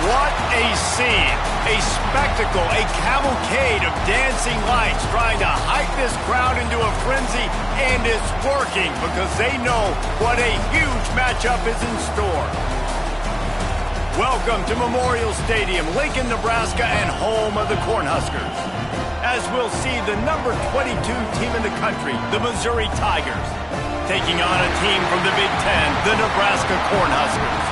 What a scene, a spectacle, a cavalcade of dancing lights trying to hype this crowd into a frenzy, and it's working because they know what a huge matchup is in store. Welcome to Memorial Stadium, Lincoln, Nebraska, and home of the Cornhuskers. As we'll see the number 22 team in the country, the Missouri Tigers, taking on a team from the Big Ten, the Nebraska Cornhuskers.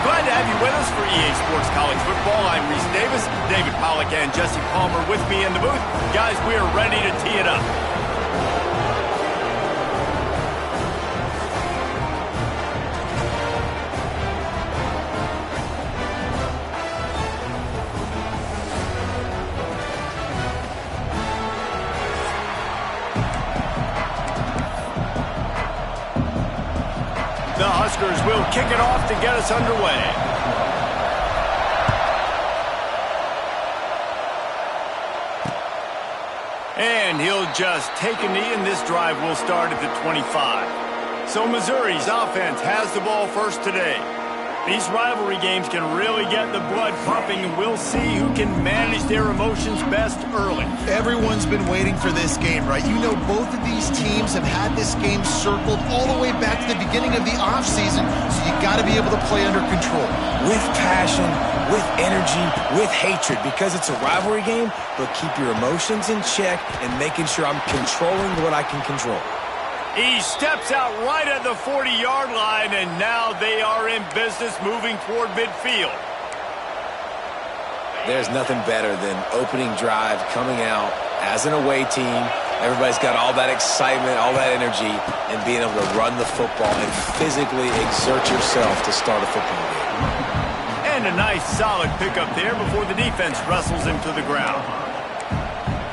Glad to have you with us for EA Sports College Football. I'm Reese Davis, David Pollack, and Jesse Palmer with me in the booth. Guys, we are ready to tee it up. The Huskers will kick it off to get us underway. And he'll just take a knee, and this drive will start at the 25. So Missouri's offense has the ball first today. These rivalry games can really get the blood pumping, and we'll see who can manage their emotions best early. Everyone's been waiting for this game, right? You know, both of these teams have had this game circled all the way back to the beginning of the offseason, so you got to be able to play under control. With passion, with energy, with hatred, because it's a rivalry game, but keep your emotions in check and making sure I'm controlling what I can control. He steps out right at the 40-yard line, and now they are in business moving toward midfield. There's nothing better than opening drive, coming out as an away team. Everybody's got all that excitement, all that energy, and being able to run the football and physically exert yourself to start a football game. And a nice solid pickup there before the defense wrestles him to the ground.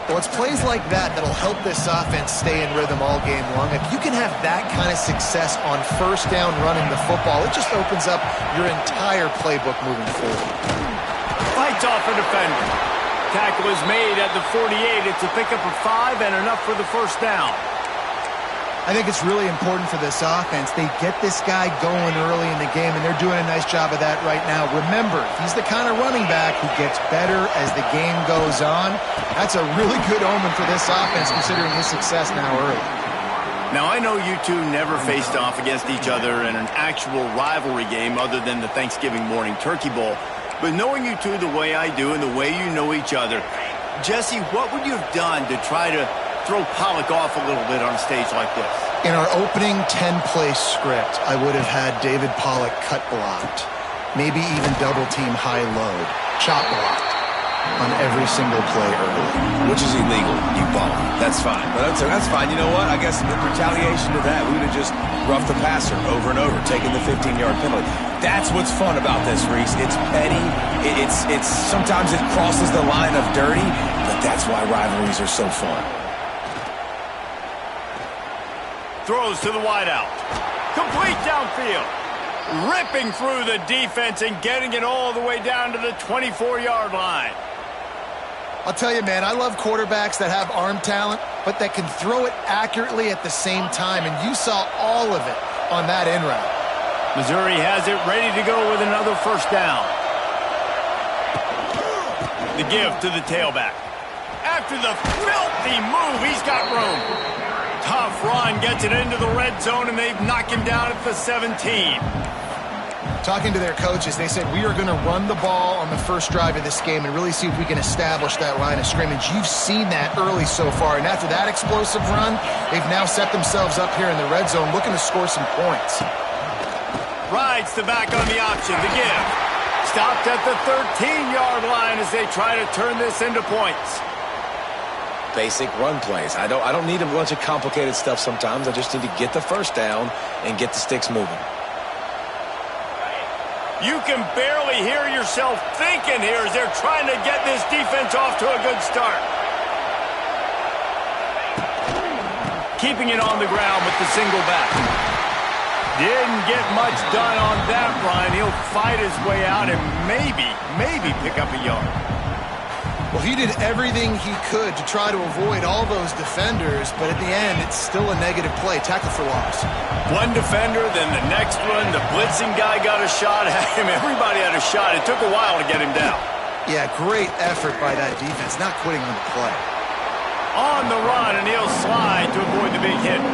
Well, it's plays like that that'll help this offense stay in rhythm all game long. If you can have that kind of success on first down running the football, it just opens up your entire playbook moving forward. Fights off a defender. Tackle is made at the 48. It's a pickup of 5 and enough for the first down. I think it's really important for this offense. They get this guy going early in the game, and they're doing a nice job of that right now. Remember, he's the kind of running back who gets better as the game goes on. That's a really good omen for this offense, considering his success now early. Now, I know you two never faced off against each other in an actual rivalry game other than the Thanksgiving morning Turkey Bowl. But knowing you two the way I do and the way you know each other, Jesse, what would you have done to try to throw Pollack off a little bit on a stage like this? In our opening 10-play script, I would have had David Pollack cut blocked, maybe even double-team high load, chop blocked on every single play early. Which is illegal, you bum. That's fine. But that's fine. You know what? I guess in retaliation to that, we would have just roughed the passer over and over, taking the 15-yard penalty. That's what's fun about this, Reese. It's petty. It's sometimes it crosses the line of dirty, but that's why rivalries are so fun. Throws to the wideout. Complete downfield. Ripping through the defense and getting it all the way down to the 24-yard line. I'll tell you, man, I love quarterbacks that have arm talent, but that can throw it accurately at the same time, and you saw all of it on that in route. Missouri has it ready to go with another first down. The give to the tailback. After the filthy move, he's got room. Tough run, gets it into the red zone, and they've knocked him down at the 17. Talking to their coaches, they said, we are going to run the ball on the first drive of this game and really see if we can establish that line of scrimmage. You've seen that early so far, and after that explosive run, they've now set themselves up here in the red zone looking to score some points. Rides the back on the option, the give. Stopped at the 13-yard line as they try to turn this into points. Basic run plays. I don't need a bunch of complicated stuff sometimes. I just need to get the first down and get the sticks moving. You can barely hear yourself thinking here as they're trying to get this defense off to a good start. Keeping it on the ground with the single back. Didn't get much done on that run. He'll fight his way out and maybe pick up a yard. Well, he did everything he could to try to avoid all those defenders, but at the end, it's still a negative play. Tackle for loss. One defender, then the next one. The blitzing guy got a shot at him. Everybody had a shot. It took a while to get him down. Yeah, great effort by that defense, not quitting on the play. On the run, and he'll slide to avoid the big hit.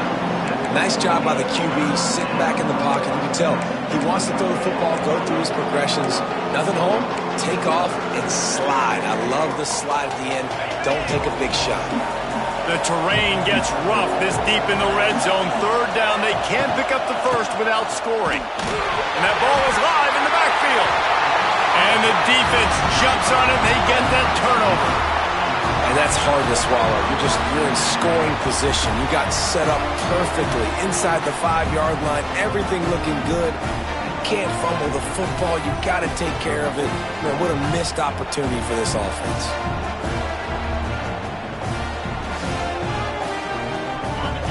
Nice job by the QB, sitting back in the pocket. You can tell he wants to throw the football, go through his progressions. Nothing home, take off, and slide. I love the slide at the end. Don't take a big shot. The terrain gets rough this deep in the red zone. Third down, they can't pick up the first without scoring. And that ball is live in the backfield. And the defense jumps on it, and they get that turnover. And that's hard to swallow. You're in scoring position. You got set up perfectly inside the 5-yard line. Everything looking good. You can't fumble the football. You got to take care of it. Man, what a missed opportunity for this offense.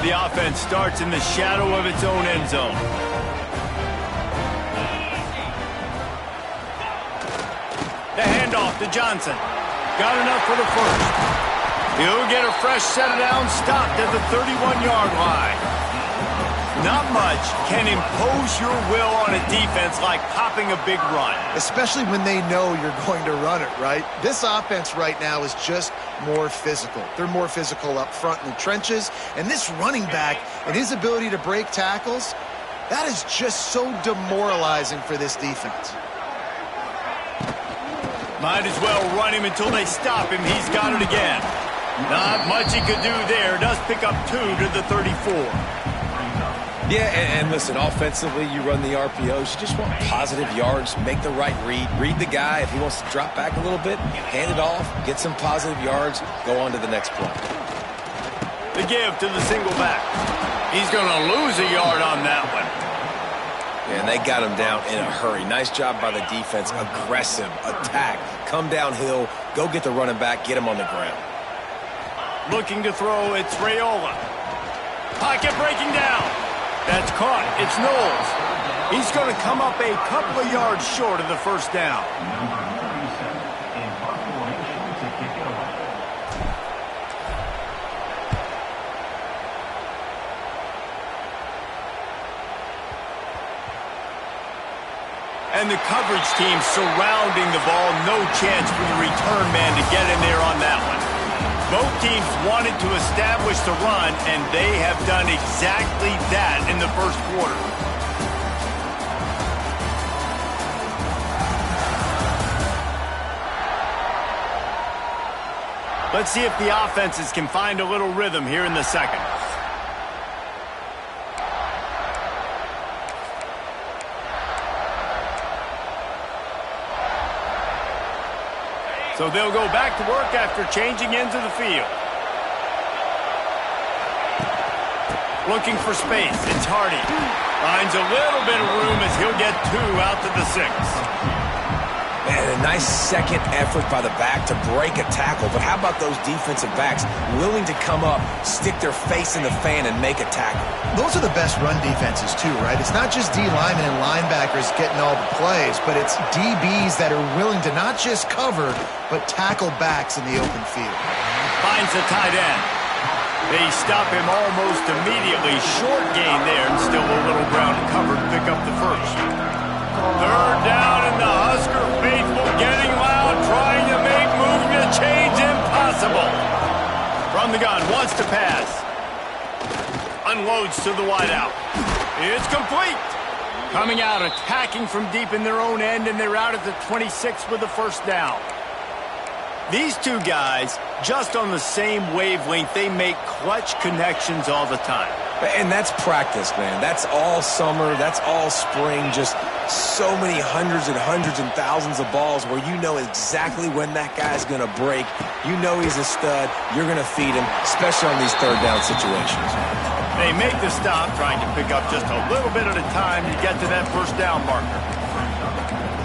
The offense starts in the shadow of its own end zone. The handoff to Johnson. Got enough for the first. He'll get a fresh set of downs, stopped at the 31-yard line. Not much can impose your will on a defense like popping a big run. Especially when they know you're going to run it, right? This offense right now is just more physical. They're more physical up front in the trenches. And this running back and his ability to break tackles, that is just so demoralizing for this defense. Might as well run him until they stop him. He's got it again. Not much he could do there. Does pick up 2 to the 34. Yeah, and listen, offensively, you run the RPOs. You just want positive yards, make the right read the guy. If he wants to drop back a little bit, hand it off, get some positive yards, go on to the next play. The give to the single back. He's going to lose a yard on that one. Yeah, and they got him down in a hurry. Nice job by the defense. Aggressive, attack, come downhill, go get the running back, get him on the ground. Looking to throw, it's AALoA. Pocket breaking down. That's caught. It's Knowles. He's going to come up a couple of yards short of the first down. And the coverage team surrounding the ball. No chance for the return man to get in there on that one. Both teams wanted to establish the run, and they have done exactly that in the first quarter. Let's see if the offenses can find a little rhythm here in the second. So they'll go back to work after changing into the field. Looking for space. It's Hardy. Finds a little bit of room as he'll get 2 out to the 6. Man, a nice second effort by the back to break a tackle. But how about those defensive backs willing to come up, stick their face in the fan, and make a tackle? Those are the best run defenses, too, right? It's not just D linemen and linebackers getting all the plays, but it's DBs that are willing to not just cover, but tackle backs in the open field. Finds the tight end. They stop him almost immediately. Short gain there, and still a little ground covered to pick up the first. Third down, and the Husker faithful getting loud, trying to make movement change impossible. From the gun, wants to pass. Unloads to the wideout. It's complete. Coming out, attacking from deep in their own end, and they're out at the 26 with the first down. These two guys, just on the same wavelength, they make clutch connections all the time. And that's practice, man. That's all summer. That's all spring. Just so many hundreds and thousands of balls where you know exactly when that guy's going to break. You know he's a stud. You're going to feed him, especially on these third down situations. They make the stop, trying to pick up just a little bit at a time to get to that first down marker.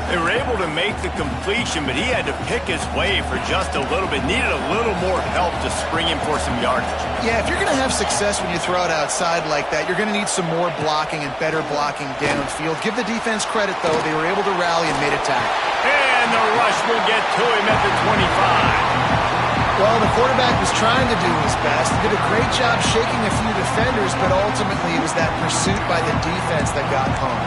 They were able to make the completion, but he had to pick his way for just a little bit. Needed a little more help to spring him for some yardage. Yeah, if you're going to have success when you throw it outside like that, you're going to need some more blocking and better blocking downfield. Give the defense credit, though. They were able to rally and made a tackle. And the rush will get to him at the 25. Well, the quarterback was trying to do his best. He did a great job shaking a few defenders, but ultimately it was that pursuit by the defense that got home.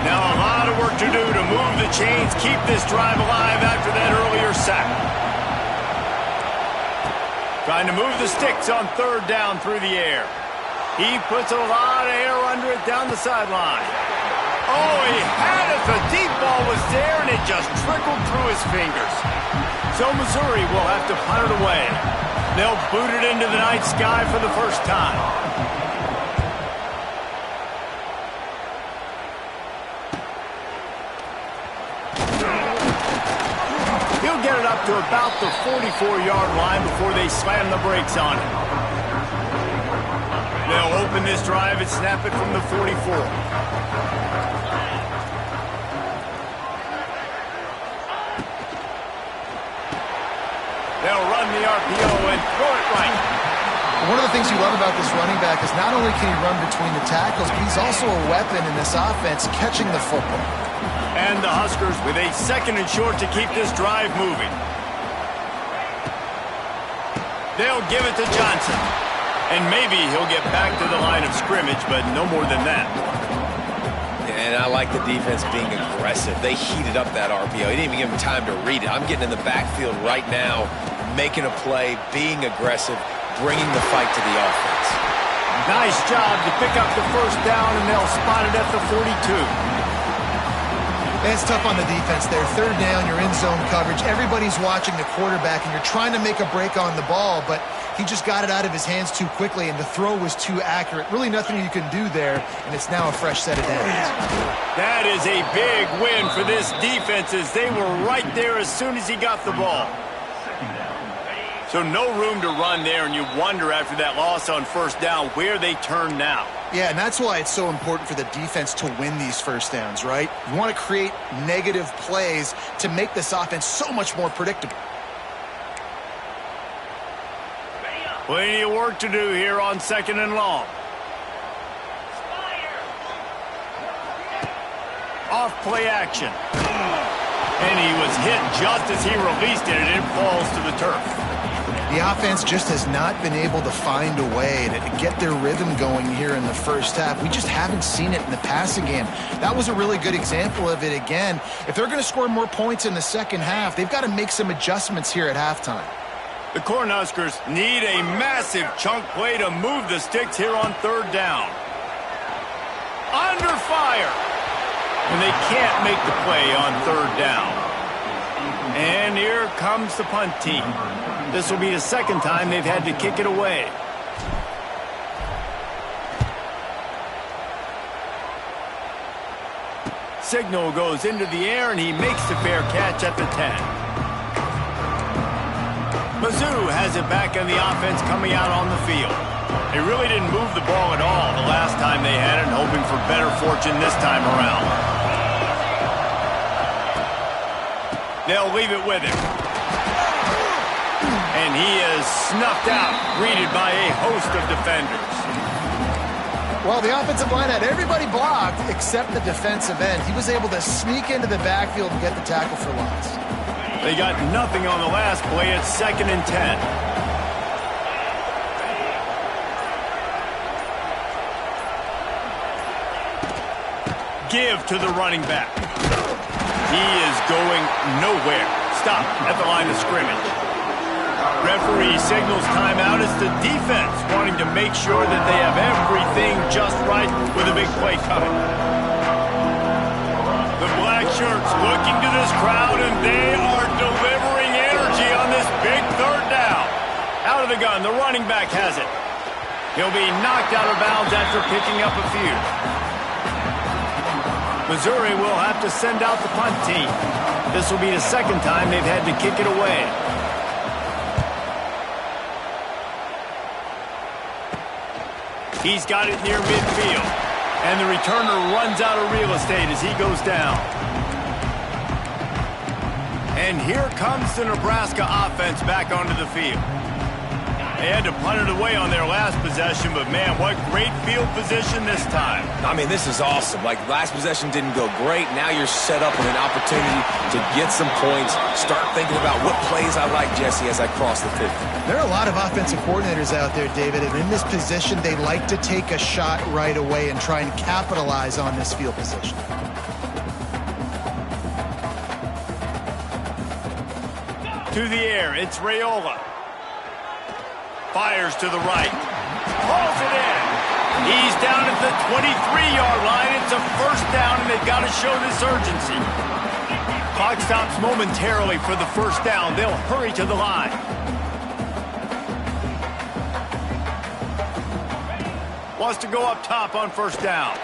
Now a lot of work to do to move the chains, keep this drive alive after that earlier sack. Trying to move the sticks on third down through the air. He puts a lot of air under it down the sideline. Oh, he had it. The deep ball was there, and it just trickled through his fingers. So Missouri will have to punt it away. They'll boot it into the night sky for the first time. He'll get it up to about the 44-yard line before they slam the brakes on it. They'll open this drive and snap it from the 44. They'll run the RPO and throw it right. One of the things you love about this running back is not only can he run between the tackles, but he's also a weapon in this offense catching the football. And the Huskers with a second and short to keep this drive moving. They'll give it to Johnson. And maybe he'll get back to the line of scrimmage, but no more than that. And I like the defense being aggressive. They heated up that RPO. He didn't even give him time to read it. I'm getting in the backfield right now, making a play, being aggressive, bringing the fight to the offense. Nice job to pick up the first down, and they'll spot it at the 42. It's tough on the defense there. Third down, you're in zone coverage. Everybody's watching the quarterback, and you're trying to make a break on the ball, but he just got it out of his hands too quickly, and the throw was too accurate. Really nothing you can do there, and it's now a fresh set of downs. That is a big win for this defense, as they were right there as soon as he got the ball. So no room to run there, and you wonder after that loss on first down where they turn now. Yeah, and that's why it's so important for the defense to win these first downs, right? You want to create negative plays to make this offense so much more predictable. Plenty of work to do here on second and long. Off play action. And he was hit just as he released it, and it falls to the turf. The offense just has not been able to find a way to get their rhythm going here in the first half. We just haven't seen it in the passing game. That was a really good example of it again. If they're going to score more points in the second half, they've got to make some adjustments here at halftime. The Cornhuskers need a massive chunk play to move the sticks here on third down. Under fire. And they can't make the play on third down. And here comes the punt team. This will be the second time they've had to kick it away. Signal goes into the air, and he makes the fair catch at the 10. Mizzou has it back on the offense coming out on the field. They really didn't move the ball at all the last time they had it, hoping for better fortune this time around. They'll leave it with him. And he is snuffed out, greeted by a host of defenders. Well, the offensive line had everybody blocked except the defensive end. He was able to sneak into the backfield and get the tackle for loss. They got nothing on the last play. It's 2nd and 10. Give to the running back. He is going nowhere. Stop at the line of scrimmage. Referee signals timeout. It's the defense wanting to make sure that they have everything just right with a big play coming. The black shirts looking to this crowd, and they are delivering energy on this big third down. Out of the gun, the running back has it. He'll be knocked out of bounds after picking up a few. Missouri will have to send out the punt team. This will be the second time they've had to kick it away. He's got it near midfield. And the returner runs out of real estate as he goes down. And here comes the Nebraska offense back onto the field. They had to punt it away on their last possession, but man, what great field position this time. I mean, this is awesome. Like, last possession didn't go great. Now you're set up with an opportunity to get some points. Start thinking about what plays I like, Jesse, as I cross the 50. There are a lot of offensive coordinators out there, David, and in this position, they like to take a shot right away and try and capitalize on this field position. To the air, it's AALoA. Fires to the right. Hauls it in. He's down at the 23-yard line. It's a first down, and they've got to show this urgency. Clock stops momentarily for the first down. They'll hurry to the line. Wants to go up top on first down.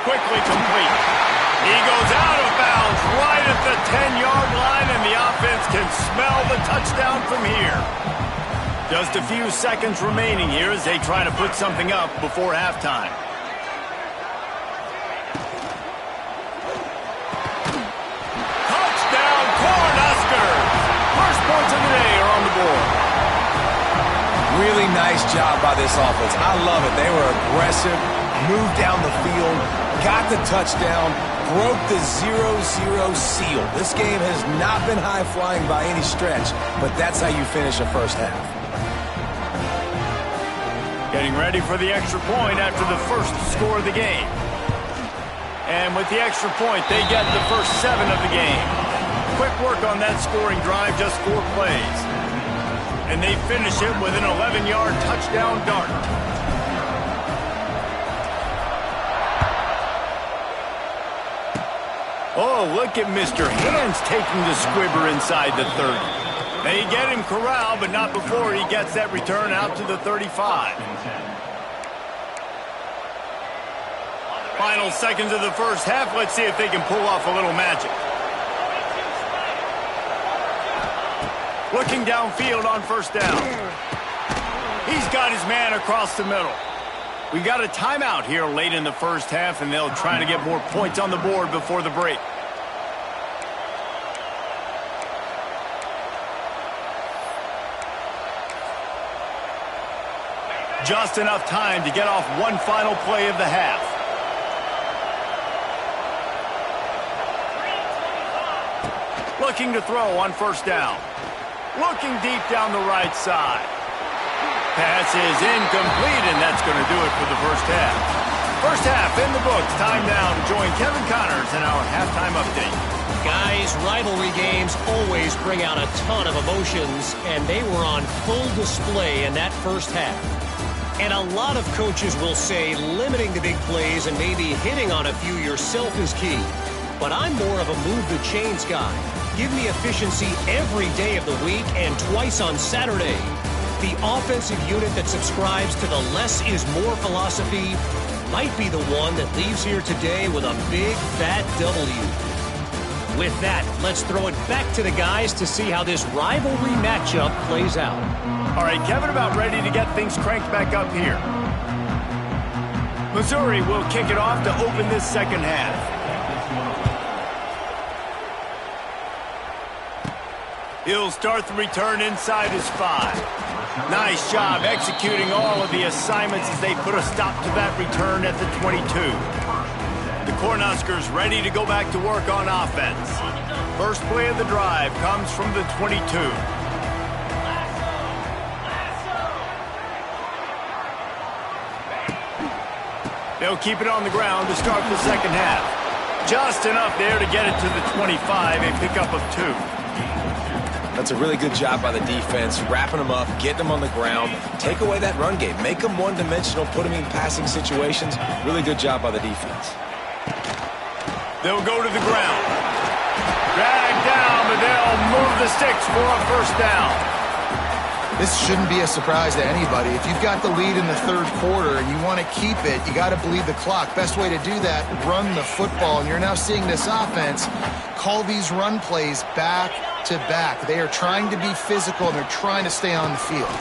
Quickly complete. He goes out of bounds right at the 10-yard line, and the offense can smell the touchdown from here. Just a few seconds remaining here as they try to put something up before halftime. Touchdown, Cornhuskers! First points of the day are on the board. Really nice job by this offense. I love it. They were aggressive, moved down the field, got the touchdown, broke the 0-0 seal. This game has not been high-flying by any stretch, but that's how you finish a first half. Getting ready for the extra point after the first score of the game. And with the extra point, they get the first 7 of the game. Quick work on that scoring drive, just 4 plays. And they finish it with an 11-yard touchdown dart. Oh, look at Mr. Hands taking the squibber inside the 30. They get him corralled, but not before he gets that return out to the 35. Final seconds of the first half. Let's see if they can pull off a little magic. Looking downfield on first down. He's got his man across the middle. We've got a timeout here late in the first half, and they'll try to get more points on the board before the break. Just enough time to get off one final play of the half. Looking to throw on first down. Looking deep down the right side. Pass is incomplete, and that's going to do it for the first half. First half in the books. Time now to join Kevin Connors in our halftime update. Guys, rivalry games always bring out a ton of emotions, and they were on full display in that first half. And a lot of coaches will say limiting the big plays and maybe hitting on a few yourself is key. But I'm more of a move the chains guy. Give me efficiency every day of the week and twice on Saturday. The offensive unit that subscribes to the less is more philosophy might be the one that leaves here today with a big, fat W. With that, let's throw it back to the guys to see how this rivalry matchup plays out. All right, Kevin, about ready to get things cranked back up here. Missouri will kick it off to open this second half. He'll start the return inside his 5. Nice job executing all of the assignments as they put a stop to that return at the 22. The Cornhuskers ready to go back to work on offense. First play of the drive comes from the 22. They'll keep it on the ground to start the second half. Just enough there to get it to the 25, a pickup of 2. That's a really good job by the defense, wrapping them up, getting them on the ground, take away that run game, make them one-dimensional, put them in passing situations. Really good job by the defense. They'll go to the ground. Drag down, but they'll move the sticks for a first down. This shouldn't be a surprise to anybody. If you've got the lead in the third quarter and you want to keep it, you got to bleed the clock. Best way to do that, run the football. And you're now seeing this offense call these run plays back to back. They are trying to be physical, and they're trying to stay on the field.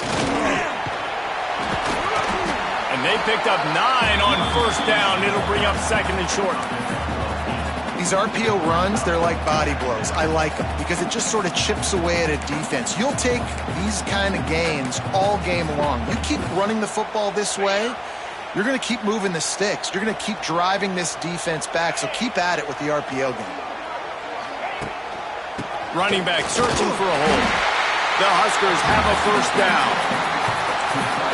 And they picked up 9 on first down. It'll bring up second and short. These RPO runs, they're like body blows. I like them because it just sort of chips away at a defense. You'll take these kind of gains all game long. You keep running the football this way, you're going to keep moving the sticks. You're going to keep driving this defense back, so keep at it with the RPO game. Running back searching for a hole. The Huskers have a first down.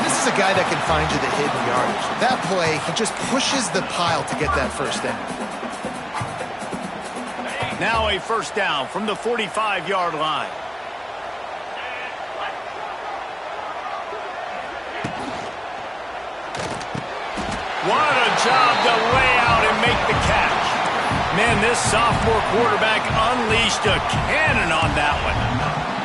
This is a guy that can find you the hidden yardage. That play, he just pushes the pile to get that first down. Now a first down from the 45-yard line. What a job to lay out and make the catch. Man, this sophomore quarterback unleashed a cannon on that one.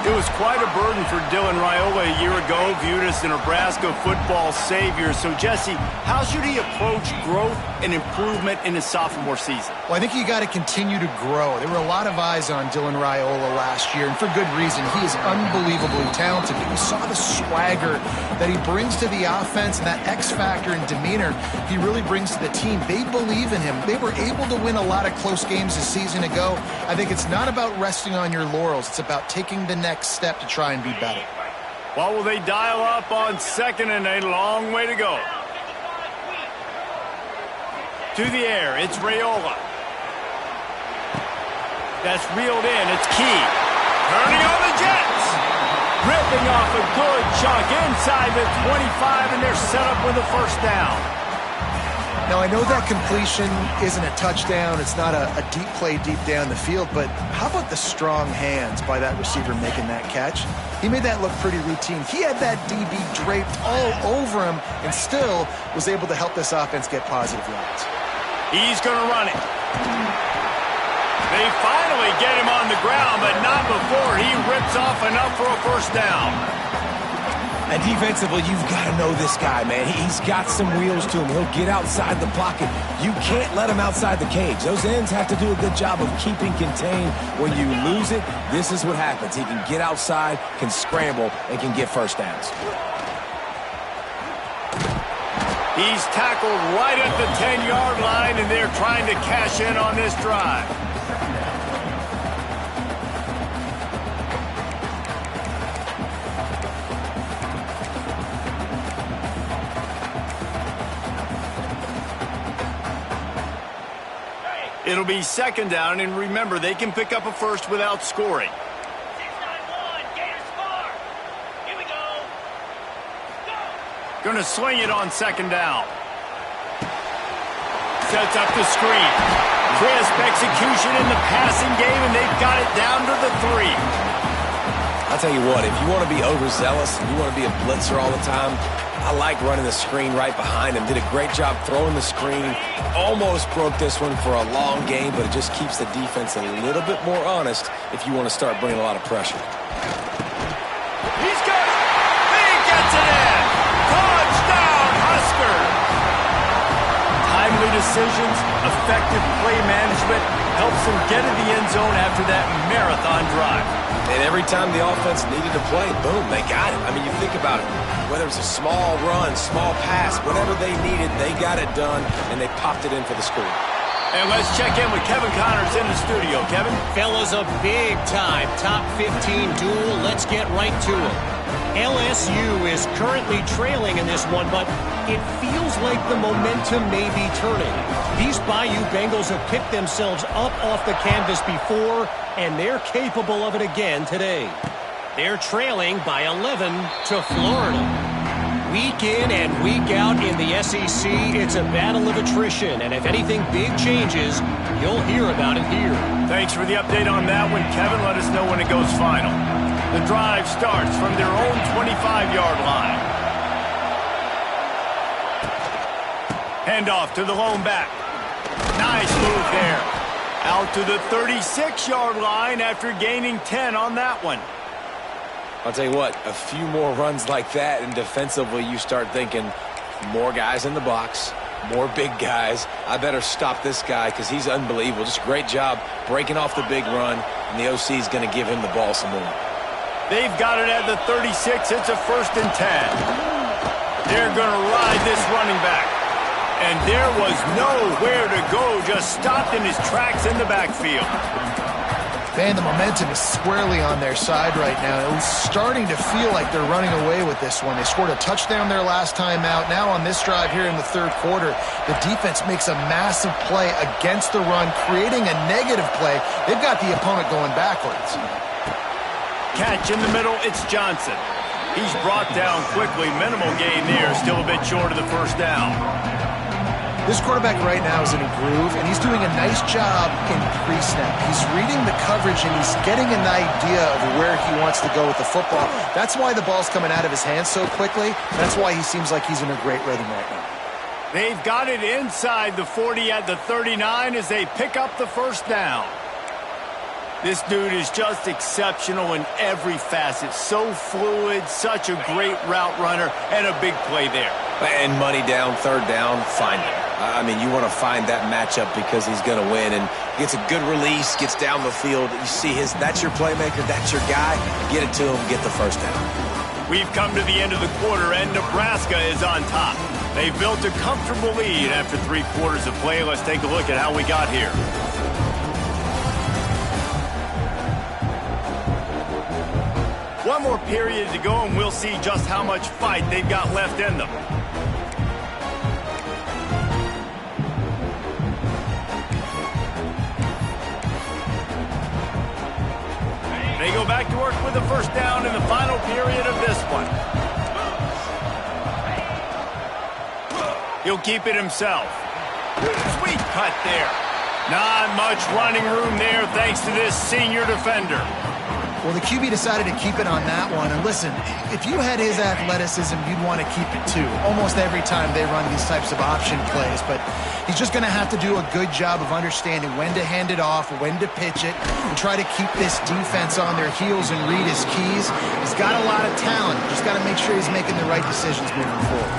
It was quite a burden for Dylan Raiola a year ago, viewed as the Nebraska football savior. So, Jesse, how should he approach growth and improvement in his sophomore season? Well, I think you got to continue to grow. There were a lot of eyes on Dylan Raiola last year, and for good reason. He is unbelievably talented. But you saw the swagger that he brings to the offense and that X factor and demeanor he really brings to the team. They believe in him. They were able to win a lot of close games a season ago. I think it's not about resting on your laurels. It's about taking the next step to try and be better. Well, will they dial up on second and a long way to go? To the air, it's Raiola. That's reeled in, it's Key. Turning on the Jets. Ripping off a good chunk inside the 25, and they're set up with a first down. Now, I know that completion isn't a touchdown. It's not a deep play deep down the field, but how about the strong hands by that receiver making that catch? He made that look pretty routine. He had that DB draped all over him and still was able to help this offense get positive yards. He's going to run it. They finally get him on the ground, but not before he rips off enough for a first down. And defensively, you've got to know this guy, man. He's got some wheels to him. He'll get outside the pocket. You can't let him outside the cage. Those ends have to do a good job of keeping contained. When you lose it, this is what happens. He can get outside, can scramble, and can get first downs. He's tackled right at the 10-yard line, and they're trying to cash in on this drive. It'll be second down, and remember, they can pick up a first without scoring. 6-9-1, gain a score. Here we go. Going to swing it on second down. Sets up the screen. Crisp execution in the passing game, and they've got it down to the 3. I'll tell you what, if you want to be overzealous and you want to be a blitzer all the time, I like running the screen right behind him. Did a great job throwing the screen. Almost broke this one for a long game, but it just keeps the defense a little bit more honest if you want to start bringing a lot of pressure. He's got it. He gets it in. Touchdown, Huskers. Timely decisions, effective play management helps them get in the end zone after that marathon drive. And every time the offense needed to play, boom, they got it. I mean, you think about it. Whether it's a small run, small pass, whatever they needed, they got it done, and they popped it in for the score. And let's check in with Kevin Connors in the studio. Kevin? Fellas, a big-time top 15 duel. Let's get right to it. LSU is currently trailing in this one, but it feels like the momentum may be turning. These Bayou Bengals have picked themselves up off the canvas before, and they're capable of it again today. They're trailing by 11 to Florida. Week in and week out in the SEC, it's a battle of attrition, and if anything big changes, you'll hear about it here. Thanks for the update on that one, Kevin. Let us know when it goes final. The drive starts from their own 25-yard line. Handoff to the lone back. Nice move there. Out to the 36-yard line after gaining 10 on that one. I'll tell you what, a few more runs like that, and defensively you start thinking more guys in the box, more big guys. I better stop this guy because he's unbelievable. Just a great job breaking off the big run, and the OC is going to give him the ball some more. They've got it at the 36. It's a 1st and 10. They're going to ride this running back. And there was nowhere to go, just stopped in his tracks in the backfield. Man, the momentum is squarely on their side right now. It was starting to feel like they're running away with this one. They scored a touchdown their last time out. Now on this drive here in the third quarter, the defense makes a massive play against the run, creating a negative play. They've got the opponent going backwards. Catch in the middle, it's Johnson. He's brought down quickly. Minimal gain there, still a bit short of the first down. This quarterback right now is in a groove, and he's doing a nice job in pre-snap. He's reading the coverage, and he's getting an idea of where he wants to go with the football. That's why the ball's coming out of his hands so quickly. That's why he seems like he's in a great rhythm right now. They've got it inside the 40 at the 39 as they pick up the first down. This dude is just exceptional in every facet. So fluid, such a great route runner, and a big play there. And money down, third down, find him. I mean, you want to find that matchup because he's going to win. And gets a good release, gets down the field. You see that's your playmaker, that's your guy. Get it to him, get the first down. We've come to the end of the quarter, and Nebraska is on top. They've built a comfortable lead after 3 quarters of play. Let's take a look at how we got here. One more period to go, and we'll see just how much fight they've got left in them. They go back to work with the first down in the final period of this one. He'll keep it himself. Sweet cut there. Not much running room there thanks to this senior defender. Well, the QB decided to keep it on that one. And listen, if you had his athleticism, you'd want to keep it too. Almost every time they run these types of option plays. But he's just going to have to do a good job of understanding when to hand it off, when to pitch it, and try to keep this defense on their heels and read his keys. He's got a lot of talent. Just got to make sure he's making the right decisions moving forward.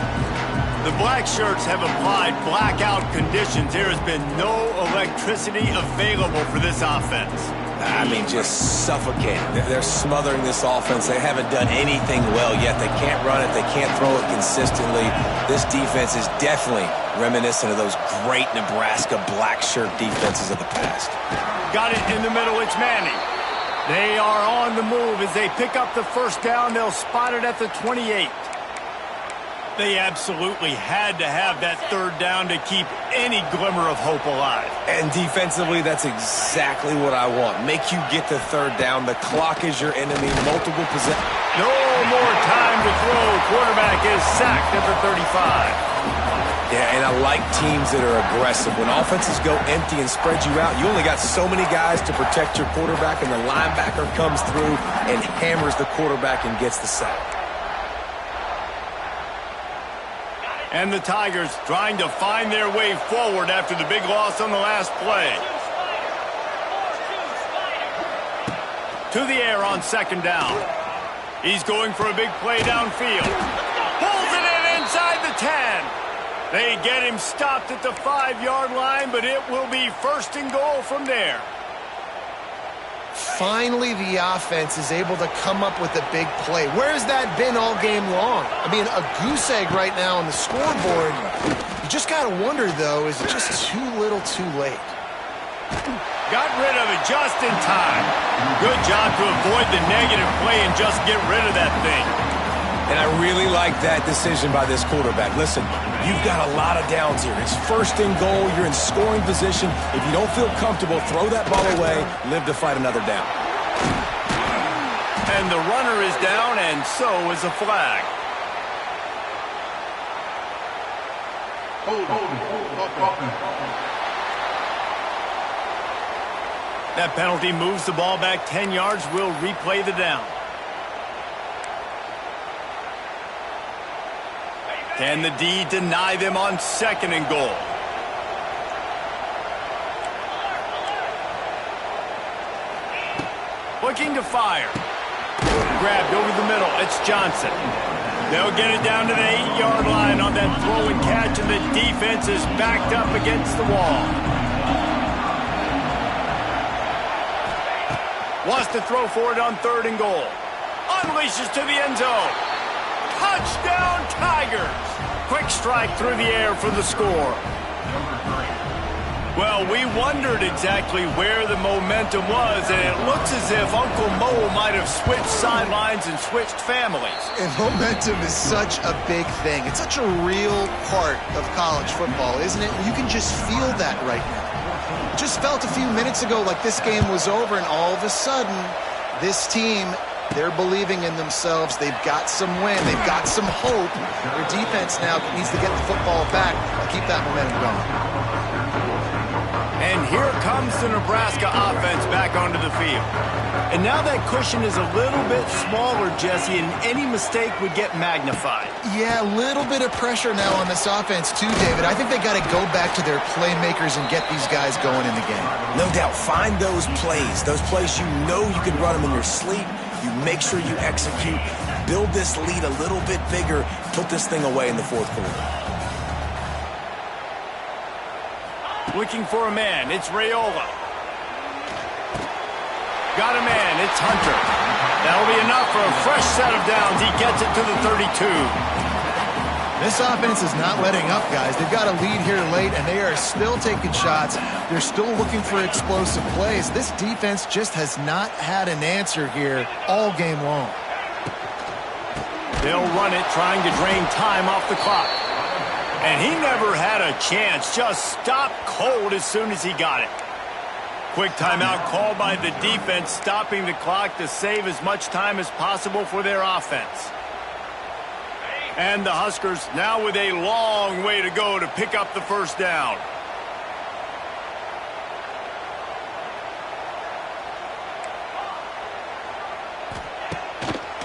The black shirts have applied blackout conditions. There has been no electricity available for this offense. I mean, just suffocating. They're smothering this offense. They haven't done anything well yet. They can't run it. They can't throw it consistently. This defense is definitely reminiscent of those great Nebraska black shirt defenses of the past. Got it in the middle. It's Manning. They are on the move as they pick up the first down. They'll spot it at the 28. They absolutely had to have that third down to keep any glimmer of hope alive. And defensively, that's exactly what I want. Make you get the third down. The clock is your enemy. Multiple possessions. No more time to throw. Quarterback is sacked at the 35. Yeah, and I like teams that are aggressive. When offenses go empty and spread you out, you only got so many guys to protect your quarterback, and the linebacker comes through and hammers the quarterback and gets the sack. And the Tigers trying to find their way forward after the big loss on the last play. To the air on second down. He's going for a big play downfield. Pulls it in inside the 10. They get him stopped at the 5-yard line, but it will be first and goal from there. Finally, the offense is able to come up with a big play. Where's that been all game long? I mean, a goose egg right now on the scoreboard. You just got to wonder, though, is it just too little too late? Got rid of it just in time. Good job to avoid the negative play and just get rid of that thing. And I really like that decision by this quarterback. Listen, you've got a lot of downs here. It's first and goal. You're in scoring position. If you don't feel comfortable, throw that ball away. Live to fight another down. And the runner is down, and so is a flag. That penalty moves the ball back 10 yards. We'll replay the down. Can the D deny them on second and goal? Looking to fire. Grabbed over the middle. It's Johnson. They'll get it down to the 8-yard line on that throw and catch, and the defense is backed up against the wall. Wants to throw for it on third and goal. Unleashes to the end zone. Touchdown, Tigers! quick strike through the air for the score. Well, we wondered exactly where the momentum was, and it looks as if Uncle Mo might have switched sidelines and switched families. And momentum is such a big thing. It's such a real part of college football, isn't it? And you can just feel that right now. It just felt a few minutes ago like this game was over, and all of a sudden, this team, they're believing in themselves. They've got some wind. They've got some hope. Their defense now needs to get the football back and keep that momentum going. And here comes the Nebraska offense back onto the field. And now that cushion is a little bit smaller, Jesse, and any mistake would get magnified. Yeah, a little bit of pressure now on this offense too, David. I think they got to go back to their playmakers and get these guys going in the game. No doubt. Find those plays you know you can run them in your sleep. You make sure you execute. Build this lead a little bit bigger. Put this thing away in the fourth quarter. Looking for a man, it's Raiola. Got a man, it's Hunter. That'll be enough for a fresh set of downs. He gets it to the 32. This offense is not letting up, guys. They've got a lead here late, and they are still taking shots. They're still looking for explosive plays. This defense just has not had an answer here all game long. They'll run it, trying to drain time off the clock. And he never had a chance, just stopped cold as soon as he got it. Quick timeout called by the defense, stopping the clock to save as much time as possible for their offense. And the Huskers now with a long way to go to pick up the first down.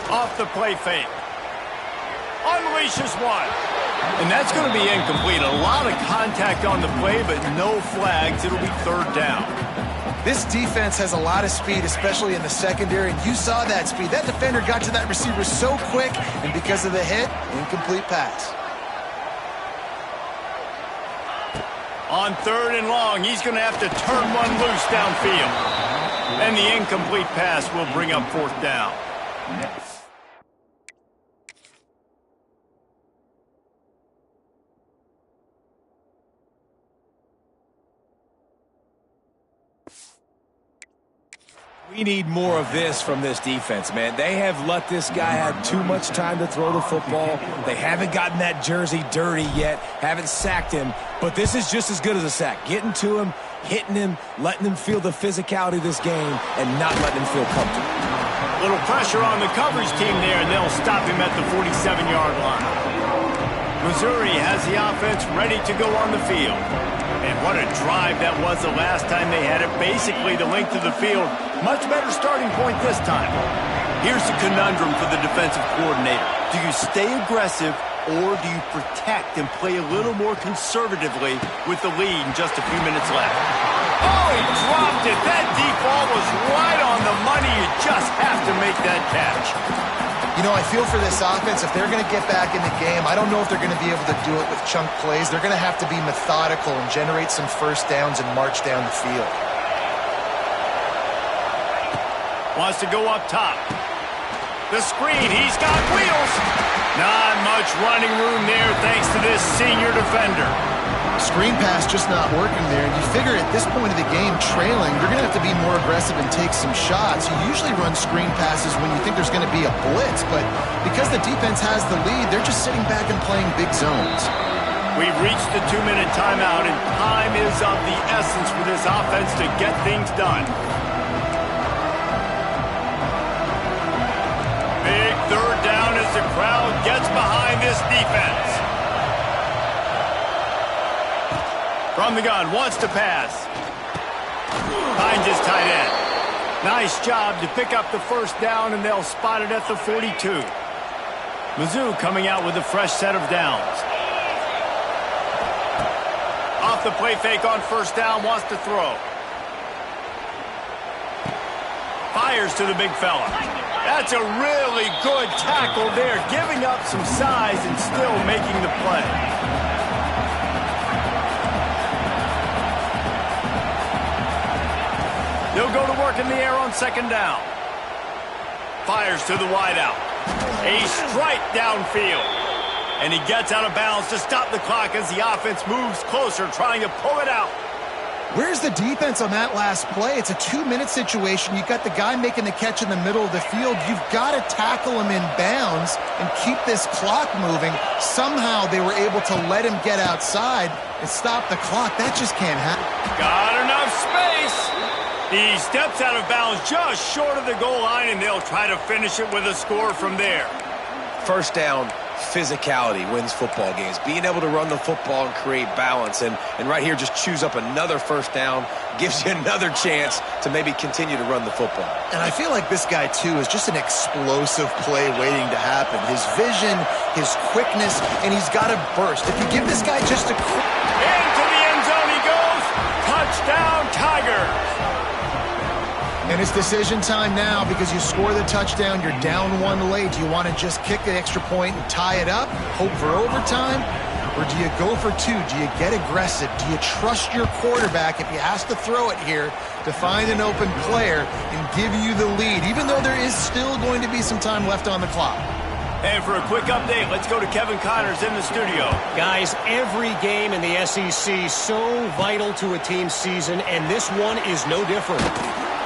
Off the play fake. Unleashes one. And that's going to be incomplete. A lot of contact on the play, but no flags. It'll be third down. This defense has a lot of speed, especially in the secondary, and you saw that speed. That defender got to that receiver so quick, and because of the hit, incomplete pass. On third and long, he's going to have to turn one loose downfield. And the incomplete pass will bring up fourth down. We need more of this from this defense, man. They have let this guy have too much time to throw the football. They haven't gotten that jersey dirty yet, haven't sacked him, but this is just as good as a sack. Getting to him, hitting him, letting him feel the physicality of this game, and not letting him feel comfortable. Little pressure on the coverage team there, and they'll stop him at the 47-yard line. Missouri has the offense ready to go on the field. And what a drive that was the last time they had it. Basically the length of the field. Much better starting point this time. Here's the conundrum for the defensive coordinator. Do you stay aggressive or do you protect and play a little more conservatively with the lead and just a few minutes left? Oh, he dropped it. That deep ball was right on the money. You just have to make that catch. You know, I feel for this offense, if they're going to get back in the game, I don't know if they're going to be able to do it with chunk plays. They're going to have to be methodical and generate some first downs and march down the field. Wants to go up top. The screen, he's got wheels. Not much running room there thanks to this senior defender. Screen pass just not working there. And you figure at this point of the game, trailing, you're going to have to be more aggressive and take some shots. You usually run screen passes when you think there's going to be a blitz, but because the defense has the lead, they're just sitting back and playing big zones. We've reached the 2-minute timeout, and time is of the essence for this offense to get things done. Big third down as the crowd gets behind this defense. From the gun, wants to pass. Finds his tight end. Nice job to pick up the first down, and they'll spot it at the 42. Mizzou coming out with a fresh set of downs. Off the play fake on first down, wants to throw. Fires to the big fella. That's a really good tackle there, giving up some size and still making the play. They'll go to work in the air on second down. Fires to the wideout. A strike downfield. And he gets out of bounds to stop the clock as the offense moves closer, trying to pull it out. Where's the defense on that last play? It's a 2-minute situation. You've got the guy making the catch in the middle of the field. You've got to tackle him in bounds and keep this clock moving. Somehow they were able to let him get outside and stop the clock. That just can't happen. Got enough space. He steps out of bounds just short of the goal line, and they'll try to finish it with a score from there. First down, physicality wins football games. Being able to run the football and create balance. And right here, just choose up another first down, gives you another chance to maybe continue to run the football. And I feel like this guy, too, is just an explosive play waiting to happen. His vision, his quickness, and he's got to burst. If you give this guy just a quick... Into the end zone he goes. Touchdown, Tigers. And it's decision time now because you score the touchdown, you're down 1 late. Do you want to just kick the extra point and tie it up, hope for overtime? Or do you go for 2? Do you get aggressive? Do you trust your quarterback if he has to throw it here to find an open player and give you the lead, even though there is still going to be some time left on the clock? And for a quick update, let's go to Kevin Connors in the studio. Guys, every game in the SEC so vital to a team's season, and this one is no different.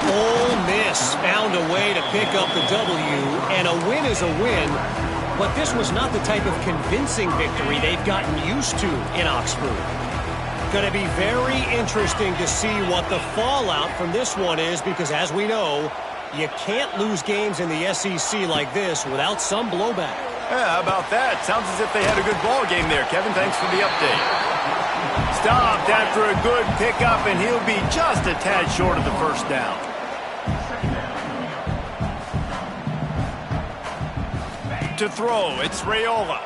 Ole Miss found a way to pick up the W, and a win is a win, but this was not the type of convincing victory they've gotten used to in Oxford. Going to be very interesting to see what the fallout from this one is, because as we know, you can't lose games in the SEC like this without some blowback. Yeah, how about that? Sounds as if they had a good ball game there. Kevin, thanks for the update. Stopped after a good pickup, and he'll be just a tad short of the first down. To throw, it's Raiola.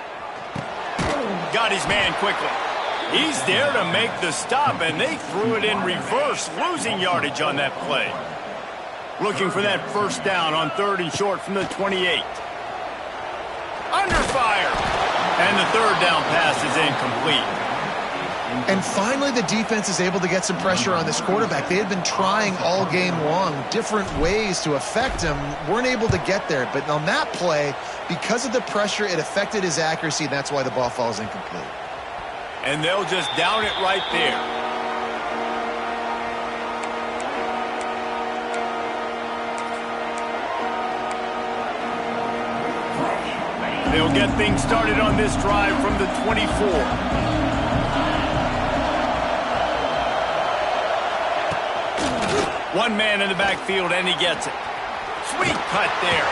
Got his man quickly. He's there to make the stop, and they threw it in reverse, losing yardage on that play. Looking for that first down on 3rd and short from the 28. Under fire. And the 3rd down pass is incomplete. And finally, the defense is able to get some pressure on this quarterback. They had been trying all game long different ways to affect him. Weren't able to get there. But on that play, because of the pressure, it affected his accuracy. And that's why the ball falls incomplete. And they'll just down it right there. They'll get things started on this drive from the 24. One man in the backfield, and he gets it. Sweet cut there.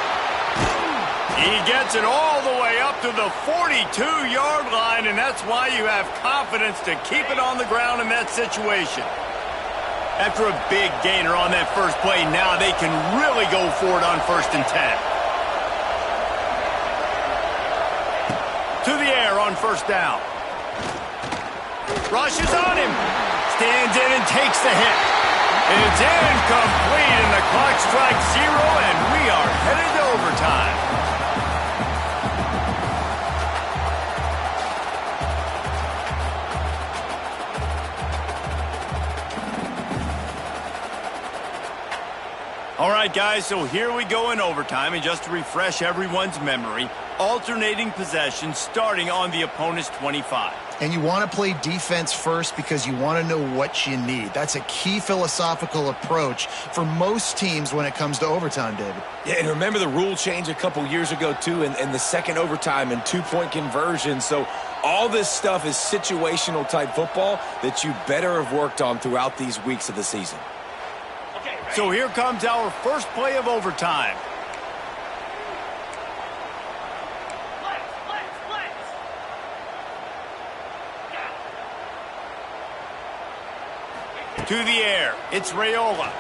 He gets it all the way up to the 42-yard line, and that's why you have confidence to keep it on the ground in that situation. After a big gainer on that first play, now they can really go for it on 1st and 10. To the air on 1st down. Rushes on him. Stands in and takes the hit. It's incomplete, and the clock strikes 0, and we are headed to overtime. All right, guys, so here we go in overtime, and just to refresh everyone's memory, alternating possession starting on the opponent's 25. And you want to play defense first because you want to know what you need. That's a key philosophical approach for most teams when it comes to overtime, David. Yeah, and remember the rule change a couple years ago, too, and the second overtime and 2-point conversion. So all this stuff is situational type football that you better have worked on throughout these weeks of the season. So here comes our first play of overtime. To the air, it's Raiola.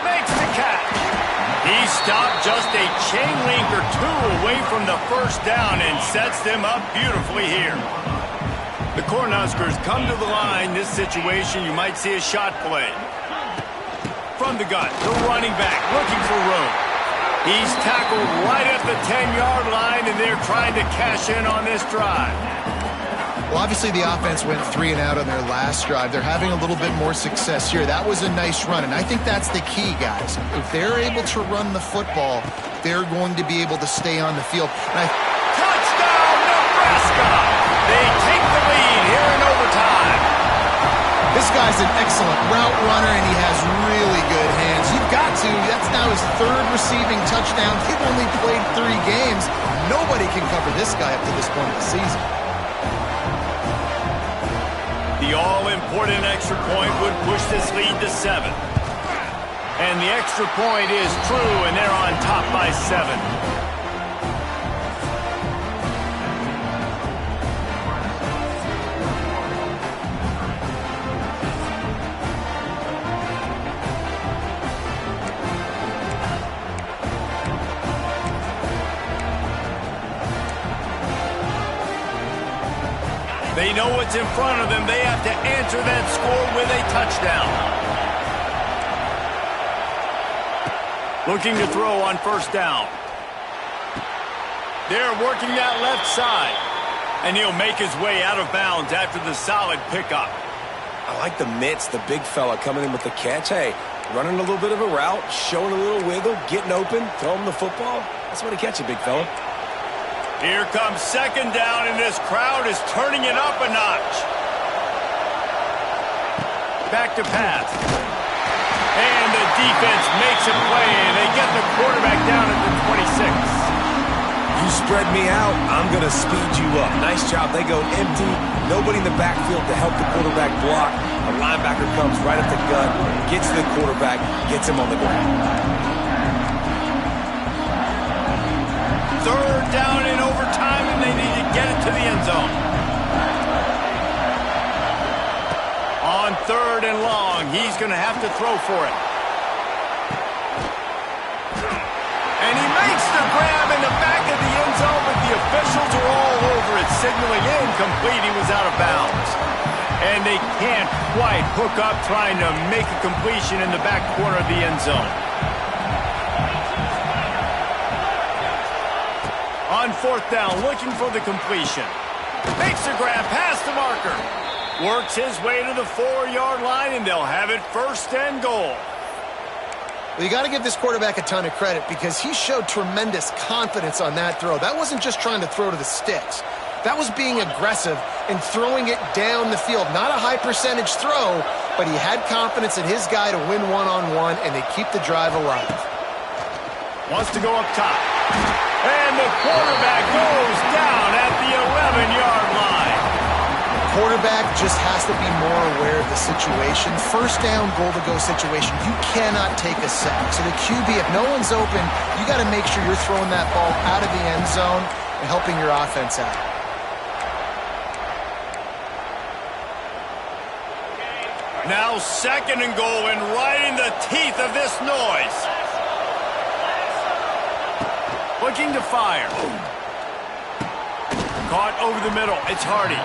Makes the catch. He stopped just a chain link or 2 away from the first down and sets them up beautifully here. The Cornhuskers come to the line. This situation, you might see a shot play. From the gun, the running back looking for room. He's tackled right at the 10-yard line, and they're trying to cash in on this drive. Well, obviously the offense went 3 and out on their last drive. They're having a little bit more success here. That was a nice run, and I think that's the key, guys. If they're able to run the football, they're going to be able to stay on the field. Touchdown, Nebraska! Nebraska. They take the lead here in overtime. This guy's an excellent route runner, and he has really good hands. You've got to. That's now his third receiving touchdown. He's only played 3 games. Nobody can cover this guy up to this point of the season. The all-important extra point would push this lead to 7. And the extra point is true, and they're on top by 7. They know what's in front of them. They have to answer that score with a touchdown. Looking to throw on first down. They're working that left side. And he'll make his way out of bounds after the solid pickup. I like the mitts, the big fella coming in with the catch. Hey, running a little bit of a route, showing a little wiggle, getting open, throwing the football. That's what he catches, big fella. Here comes second down, and this crowd is turning it up a notch. Back to pass. And the defense makes a play, and they get the quarterback down at the 26. You spread me out, I'm going to speed you up. Nice job. They go empty. Nobody in the backfield to help the quarterback block. A linebacker comes right at the gut, gets to the quarterback, gets him on the ground. Third down in overtime, and they need to get it to the end zone. On third and long, he's going to have to throw for it. And he makes the grab in the back of the end zone, but the officials are all over it, signaling incomplete. He was out of bounds. And they can't quite hook up trying to make a completion in the back corner of the end zone. On fourth down, looking for the completion. Makes the grab past the marker. Works his way to the 4-yard line, and they'll have it first and goal. Well, you got to give this quarterback a ton of credit because he showed tremendous confidence on that throw. That wasn't just trying to throw to the sticks. That was being aggressive and throwing it down the field. Not a high percentage throw, but he had confidence in his guy to win one-on-one, and they keep the drive alive. Wants to go up top. And the quarterback goes down at the 11-yard line. Quarterback just has to be more aware of the situation. First down, goal-to-go situation. You cannot take a sack. So the QB, if no one's open, you got to make sure you're throwing that ball out of the end zone and helping your offense out. Now second and goal, and right in the teeth of this noise. Looking to fire. Caught over the middle. It's Hardy.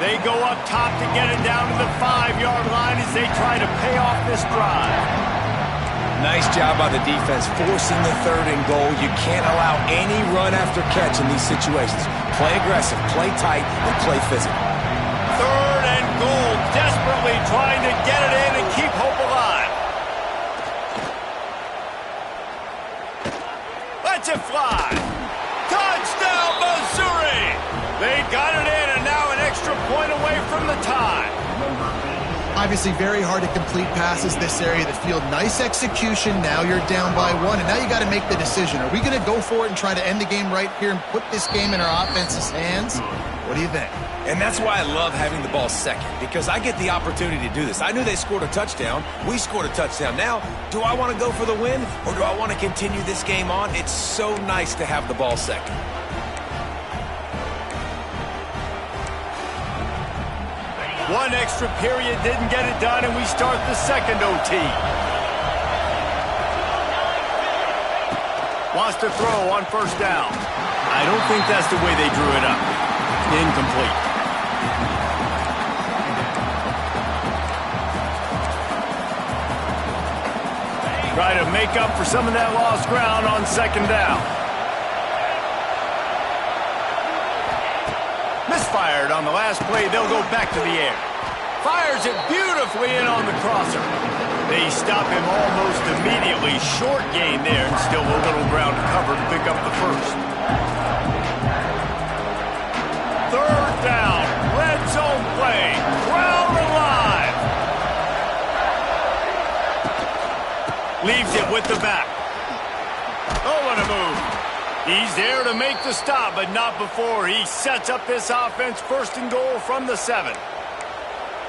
They go up top to get it down to the 5-yard line as they try to pay off this drive. Nice job by the defense forcing the third and goal. You can't allow any run after catch in these situations. Play aggressive, play tight, and play physical. Third and goal, desperately trying to get it in and keep hope alive. Let's it fly. Touchdown, Missouri! They got it in, and now an extra point away from the tie. Obviously very hard to complete passes this area of the field. Nice execution. Now you're down by 1, and now you got to make the decision. Are we going to go for it and try to end the game right here and put this game in our offense's hands? What do you think? And that's why I love having the ball second, because I get the opportunity to do this. I knew they scored a touchdown. We scored a touchdown. Now, do I want to go for the win, or do I want to continue this game on? It's so nice to have the ball second. One extra period didn't get it done, and we start the second OT. Wants to throw on first down. I don't think that's the way they drew it up. Incomplete. Try to make up for some of that lost ground on second down. Misfired on the last play. They'll go back to the air. Fires it beautifully in on the crosser. They stop him almost immediately. Short gain there, and still a little ground to cover to pick up the first. Third Leaves it with the back. Oh, what a move. He's there to make the stop, but not before he sets up this offense 1st and goal from the 7.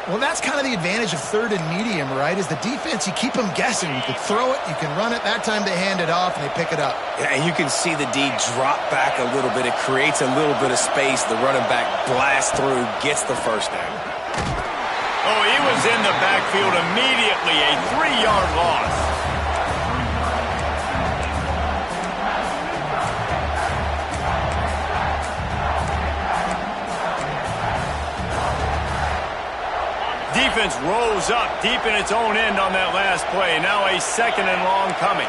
Well, that's kind of the advantage of 3rd and medium, right? Is the defense, you keep them guessing. You can throw it, you can run it. That time they hand it off and they pick it up. Yeah, and you can see the D drop back a little bit. It creates a little bit of space. The running back blasts through, gets the 1st down. Oh, he was in the backfield immediately. A 3-yard loss. Defense rolls up deep in its own end on that last play. Now a 2nd and long coming.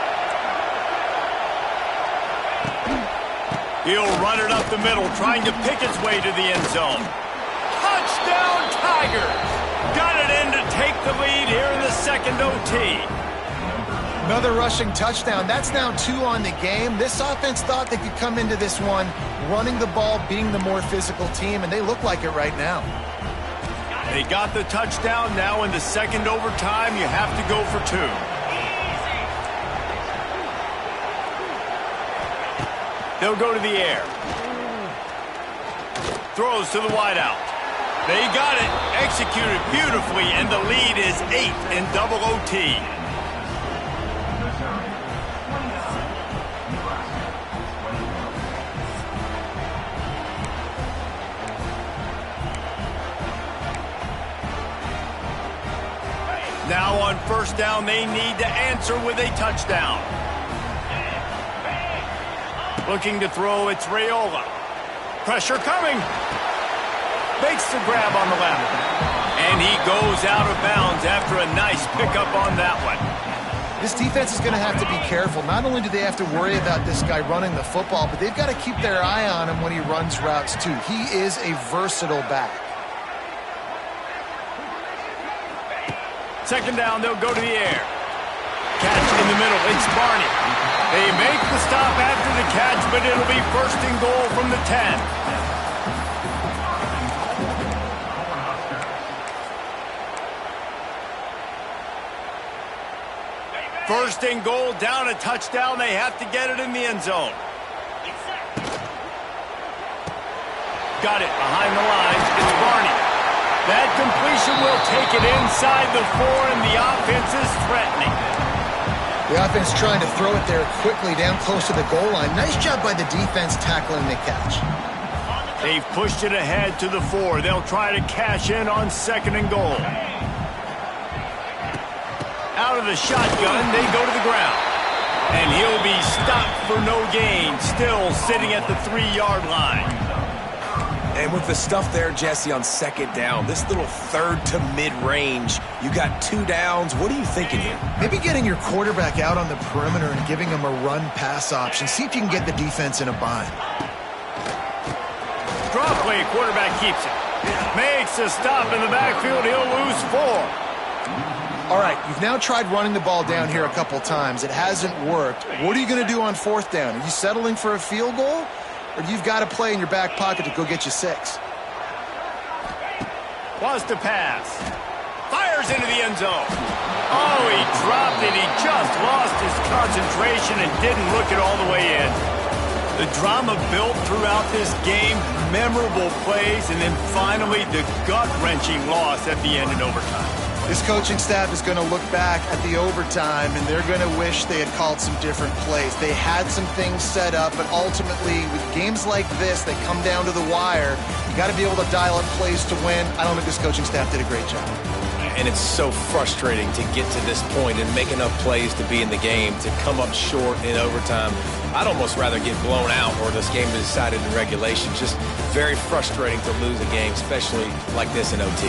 He'll run it up the middle, trying to pick its way to the end zone. Touchdown, Tigers! Got it in to take the lead here in the 2nd OT. Another rushing touchdown. That's now 2 on the game. This offense thought they could come into this one running the ball, being the more physical team, and they look like it right now. They got the touchdown. Now in the 2nd overtime, you have to go for 2. They'll go to the air. Throws to the wideout. They got it. Executed beautifully, and the lead is 8 in double OT. Now on 1st down, they need to answer with a touchdown. Looking to throw, it's AALoA. Pressure coming. Makes the grab on the left. And he goes out of bounds after a nice pickup on that one. This defense is going to have to be careful. Not only do they have to worry about this guy running the football, but they've got to keep their eye on him when he runs routes too. He is a versatile back. 2nd down, they'll go to the air. Catch in the middle, it's Barney. They make the stop after the catch, but it'll be 1st and goal from the 10. First and goal, down a touchdown. They have to get it in the end zone. Got it behind the lines. It's Barney. That completion will take it inside the 4, and the offense is threatening. The offense trying to throw it there quickly down close to the goal line. Nice job by the defense tackling the catch. They've pushed it ahead to the 4. They'll try to cash in on 2nd and goal. Out of the shotgun, they go to the ground. And he'll be stopped for no gain, still sitting at the 3-yard line. And with the stuff there, Jesse, on 2nd down, this little 3rd to mid-range, you got 2 downs. What are you thinking here? Maybe getting your quarterback out on the perimeter and giving him a run-pass option. See if you can get the defense in a bind. Draw play, quarterback keeps it. Makes a stop in the backfield. He'll lose 4. All right, you've now tried running the ball down here a couple times. It hasn't worked. What are you going to do on 4th down? Are you settling for a field goal? Or you've got to play in your back pocket to go get you 6? Wants to pass. Fires into the end zone. Oh, he dropped it. He just lost his concentration and didn't look it all the way in. The drama built throughout this game, memorable plays, and then finally the gut-wrenching loss at the end in overtime. This coaching staff is going to look back at the overtime, and they're going to wish they had called some different plays. They had some things set up, but ultimately, with games like this that come down to the wire, you got to be able to dial up plays to win. I don't think this coaching staff did a great job. And it's so frustrating to get to this point and make enough plays to be in the game, to come up short in overtime. I'd almost rather get blown out or this game is decided in regulation. Just very frustrating to lose a game, especially like this in OT.